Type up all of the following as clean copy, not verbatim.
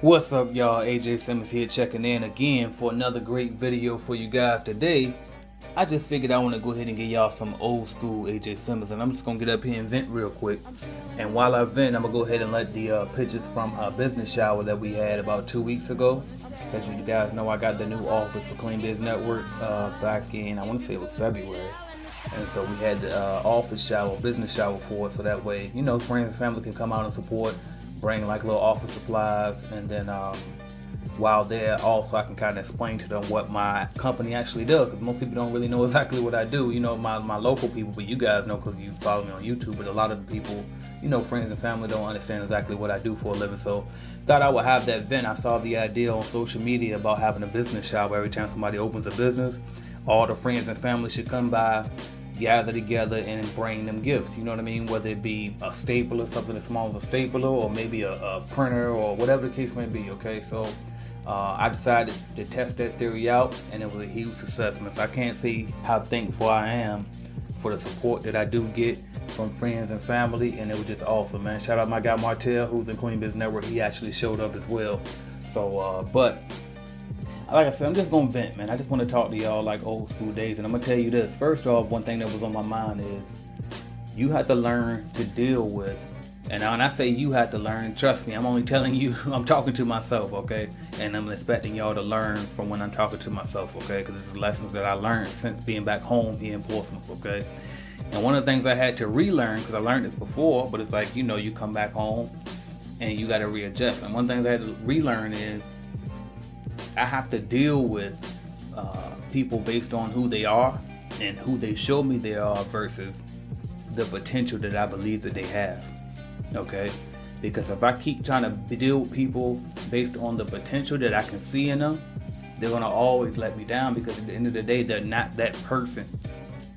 What's up, y'all? AJ Simmons here, checking in again for another great video for you guys today. I just figured I want to go ahead and give y'all some old school AJ Simmons, and I'm just gonna get up here and vent real quick. And while I vent, I'm gonna go ahead and let the pictures from our business shower that we had about 2 weeks ago. As you guys know, I got the new office for Clean Biz Network back in, I want to say it was February. And so we had the office shower, business shower for it, so that way, friends and family can come out and support, bring like little office supplies, and then while there, also I can kind of explain to them what my company actually does, because most people don't really know exactly what I do. My local people, but you guys know because you follow me on YouTube. But a lot of the people, friends and family don't understand exactly what I do for a living. So thought I would have that vent. I saw the idea on social media about having a business shower every time somebody opens a business. All the friends and family should come by, gather together, and bring them gifts. You know what I mean? Whether it be a stapler, something as small as a stapler, or maybe a printer, or whatever the case may be. Okay, so I decided to test that theory out, and it was a huge success. So I can't say how thankful I am for the support that I do get from friends and family, and it was just awesome, man. Shout out my guy Martell, who's in Clean Biz Network. He actually showed up as well. So, but like I said, I'm just gonna vent, man. I just want to talk to y'all like old school days, and I'm gonna tell you this. First off, one thing that was on my mind is you have to learn to deal with. And when I say you have to learn, trust me, I'm only telling you, I'm talking to myself, okay? And I'm expecting y'all to learn from when I'm talking to myself, okay? Because this is lessons that I learned since being back home here in Portsmouth, okay? And one of the things I had to relearn, because I learned this before, but it's like, you come back home and you got to readjust. And one thing I had to relearn is I have to deal with people based on who they are and who they show me they are versus the potential that I believe that they have. Okay, because if I keep trying to deal with people based on the potential that I can see in them, they're gonna always let me down, because at the end of the day, they're not that person.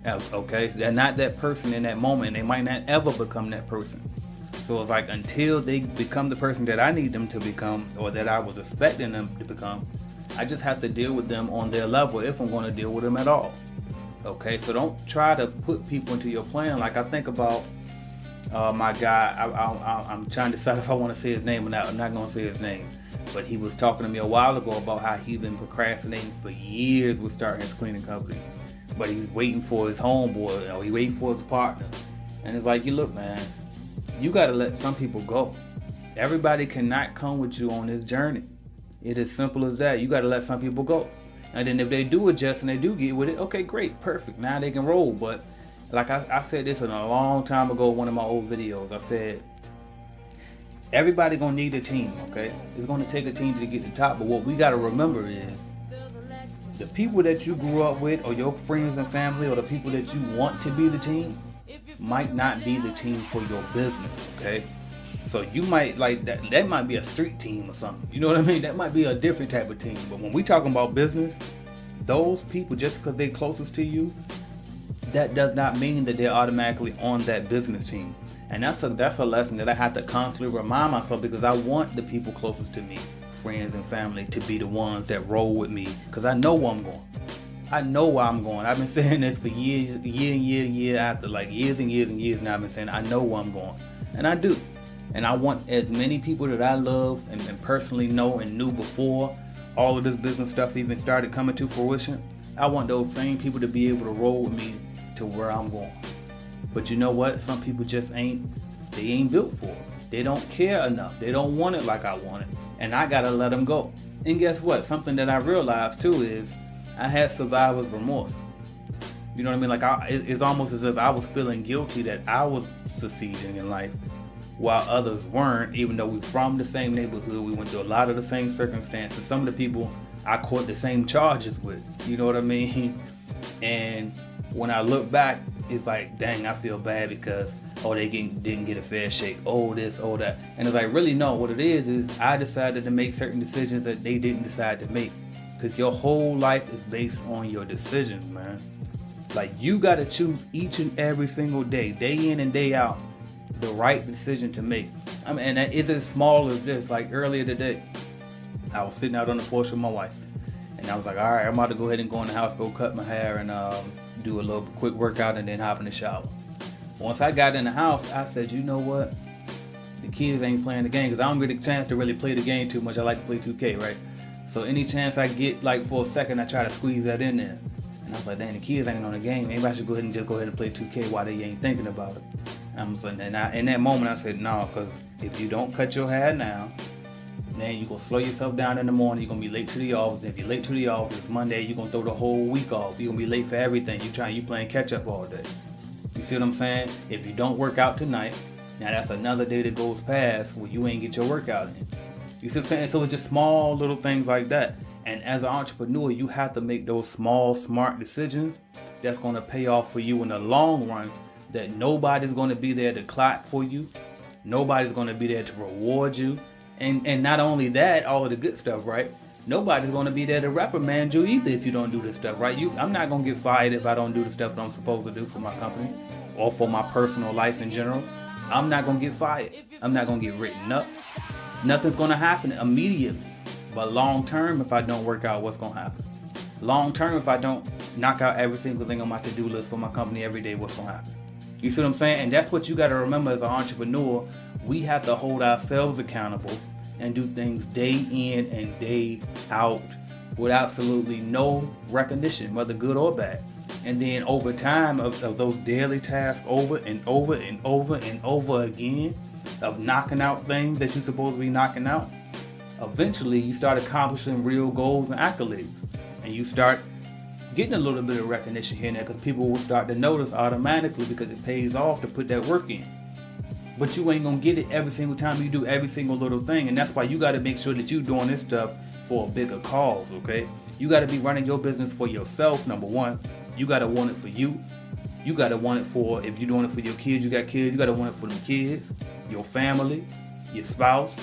Okay, they're not that person in that moment, and they might not ever become that person. So it's like until they become the person that I need them to become, or that I was expecting them to become, I just have to deal with them on their level if I'm going to deal with them at all. Okay, so don't try to put people into your plan. Like I think about my guy, I'm trying to decide if I want to say his name or not. I'm not going to say his name. But he was talking to me a while ago about how he's been procrastinating for years with starting his cleaning company. But he's waiting for his homeboy, or he's waiting for his partner. And it's like, you look, man, you got to let some people go. Everybody cannot come with you on this journey. It is simple as that. You got to let some people go. And then if they do adjust and they do get with it, okay, great, perfect. Now they can roll. But like I said this in a long time ago, one of my old videos. I said, everybody gonna need a team, okay? It's gonna take a team to get to the top. But what we gotta remember is the people that you grew up with, or your friends and family, or the people that you want to be the team, might not be the team for your business, okay? So you might like that might be a street team or something. You know what I mean? That might be a different type of team. But when we talking about business, those people, just because they're closest to you, that does not mean that they're automatically on that business team. And that's a lesson that I have to constantly remind myself, because I want the people closest to me, friends and family, to be the ones that roll with me, because I know where I'm going. I know where I'm going. I've been saying this for year after, like years and years and years now. I've been saying I know where I'm going, and I do. And I want as many people that I love and personally know and knew before all of this business stuff even started coming to fruition. I want those same people to be able to roll with me to where I'm going. But you know what? Some people just ain't built for it. They don't care enough. They don't want it like I want it. And I gotta let them go. And guess what? Something that I realized too is I had survivor's remorse. You know what I mean? Like it's almost as if I was feeling guilty that I was succeeding in life while others weren't, even though we're from the same neighborhood. We went through a lot of the same circumstances. Some of the people I caught the same charges with. You know what I mean? And when I look back, it's like, dang, I feel bad because, they didn't get a fair shake. Oh, this, oh, that. And it's like, really, no, what it is I decided to make certain decisions that they didn't decide to make. Because your whole life is based on your decisions, man. Like, you got to choose each and every single day in and day out, the right decision to make. I mean, and it's as small as this. Like earlier today, I was sitting out on the porch with my wife. And I was like, all right, I'm about to go ahead and go in the house, go cut my hair, and do a little quick workout, and then hop in the shower. Once I got in the house, I said, you know what? the kids ain't playing the game because I don't get a chance to really play the game too much. I like to play 2K, right? So any chance I get, like for a second, I try to squeeze that in there. And I was like, dang, the kids ain't on the game. Maybe I should go ahead and play 2K while they ain't thinking about it. And in that moment, I said, no, because if you don't cut your hair now, then you're going to slow yourself down in the morning. You're going to be late to the office. And if you're late to the office, Monday, you're going to throw the whole week off. You're going to be late for everything. You playing catch up all day. You see what I'm saying? If you don't work out tonight, now that's another day that goes past where you ain't get your workout in. You see what I'm saying? So it's just small little things like that. And as an entrepreneur, you have to make those small, smart decisions that's going to pay off for you in the long run, that nobody's going to be there to clap for you. Nobody's going to be there to reward you. And not only that, all of the good stuff, right? Nobody's going to be there to reprimand you either if you don't do this stuff, right? I'm not going to get fired if I don't do the stuff that I'm supposed to do for my company or for my personal life in general. I'm not going to get fired. I'm not going to get written up. Nothing's going to happen immediately. But long term, if I don't work out, what's going to happen? Long term, if I don't knock out every single thing on my to-do list for my company every day, what's going to happen? You see what I'm saying? And that's what you got to remember as an entrepreneur. We have to hold ourselves accountable and do things day in and day out with absolutely no recognition, whether good or bad. And then over time of those daily tasks over and over and over and over again, of knocking out things that you're supposed to be knocking out, eventually you start accomplishing real goals and accolades. And you start getting a little bit of recognition here and there because people will start to notice automatically because it pays off to put that work in. But you ain't gonna get it every single time you do every single little thing. And that's why you gotta make sure that you're doing this stuff for a bigger cause, okay? You gotta be running your business for yourself, number one. You gotta want it for you. You gotta want it for, if you're doing it for your kids, you got kids, you gotta want it for them kids, your family, your spouse,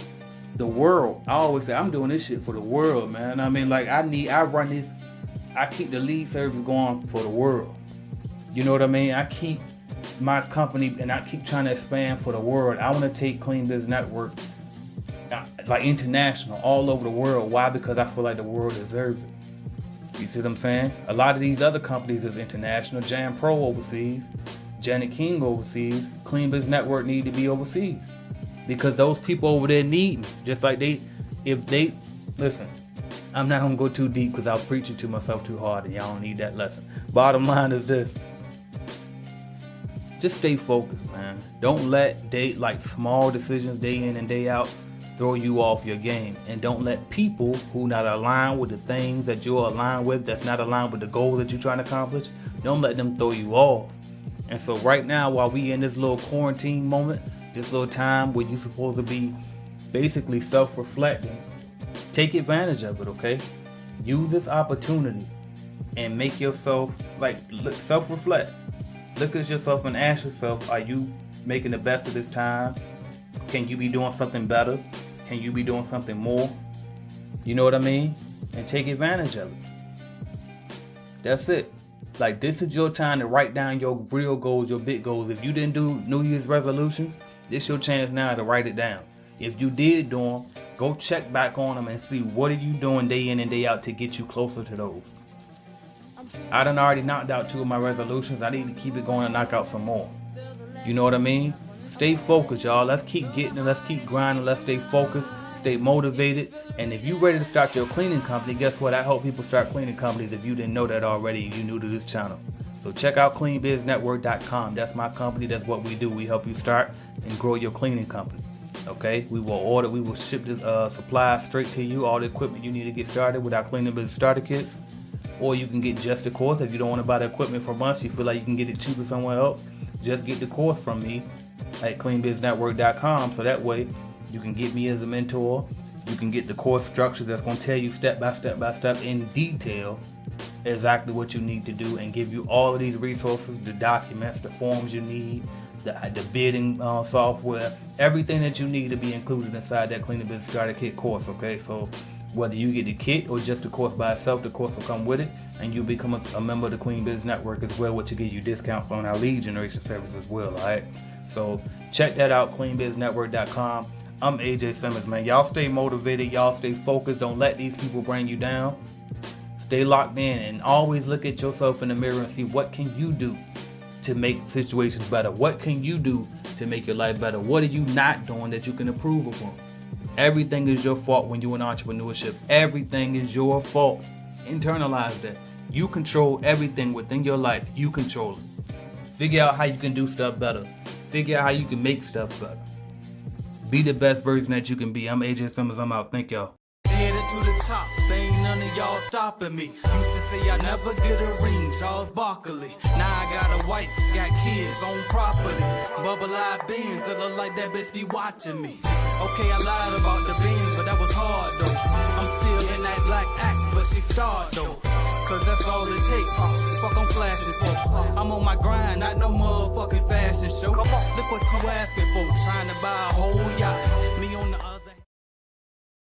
the world. I always say, I'm doing this shit for the world, man. I mean, like, I keep the lead service going for the world. You know what I mean? I keep my company and I keep trying to expand for the world. I want to take Clean Biz Network like international, all over the world. Why? Because I feel like the world deserves it. You see what I'm saying? A lot of these other companies is international. Jam Pro overseas, Janet King overseas. Clean Biz Network need to be overseas because those people over there need me. Just like listen, I'm not gonna go too deep because I'll preach it to myself too hard and y'all don't need that lesson. Bottom line is this. Just stay focused, man. Don't let small decisions day in and day out throw you off your game. And don't let people who not aligned with the things that you're aligned with, that's not aligned with the goal that you're trying to accomplish, don't let them throw you off. And so right now, while we in this little quarantine moment, this little time where you're supposed to be basically self-reflecting, take advantage of it, okay? Use this opportunity and make yourself, self-reflect. Look at yourself and ask yourself, are you making the best of this time? Can you be doing something better? Can you be doing something more? You know what I mean? And take advantage of it. That's it. Like, this is your time to write down your real goals, your big goals. If you didn't do New Year's resolutions, this your chance now to write it down. If you did do them, go check back on them and see what are you doing day in and day out to get you closer to those. I done already knocked out 2 of my resolutions. I need to keep it going and knock out some more. You know what I mean? Stay focused, y'all. Let's keep getting it. Let's keep grinding. Let's stay focused. Stay motivated. And if you're ready to start your cleaning company, guess what? I help people start cleaning companies. If you didn't know that already and you're new to this channel. So check out cleanbiznetwork.com. That's my company. That's what we do. We help you start and grow your cleaning company. Okay? We will ship the supplies straight to you. All the equipment you need to get started with our Cleaning Biz Starter Kits. Or you can get just the course. If you don't want to buy the equipment from us, you feel like you can get it cheaper somewhere else, just get the course from me at cleanbiznetwork.com. So that way you can get me as a mentor. You can get the course structure that's going to tell you step by step in detail exactly what you need to do and give you all of these resources, the documents, the forms you need, the bidding software, everything that you need to be included inside that Cleaning Biz Starter Kit course. Okay, so whether you get the kit or just the course by itself, the course will come with it, and you become a member of the Clean Biz Network as well, which will give you discounts on our lead generation service as well, all right? So check that out, cleanbiznetwork.com. I'm AJ Simmons, man. Y'all stay motivated. Y'all stay focused. Don't let these people bring you down. Stay locked in and always look at yourself in the mirror and see what can you do to make situations better. What can you do to make your life better? What are you not doing that you can improve upon? Everything is your fault when you're in entrepreneurship. Everything is your fault. Internalize that. You control everything within your life. You control it. Figure out how you can do stuff better. Figure out how you can make stuff better. Be the best version that you can be. I'm AJ Simmons. I'm out. Thank y'all. Headed to the top, ain't none of y'all stopping me. Used to say I never get a ring, Charles Barkley. Now I got a wife, got kids, own property. Bubble-eyed beans, that look like that bitch be watching me. Okay, I lied about the beans, but that was hard though. I'm still in that black act, but she starred though. Cause that's all it takes, fuck I'm flashing for. I'm on my grind, not no motherfucking fashion show. Look what you asking for, trying to buy a whole yacht. Me on the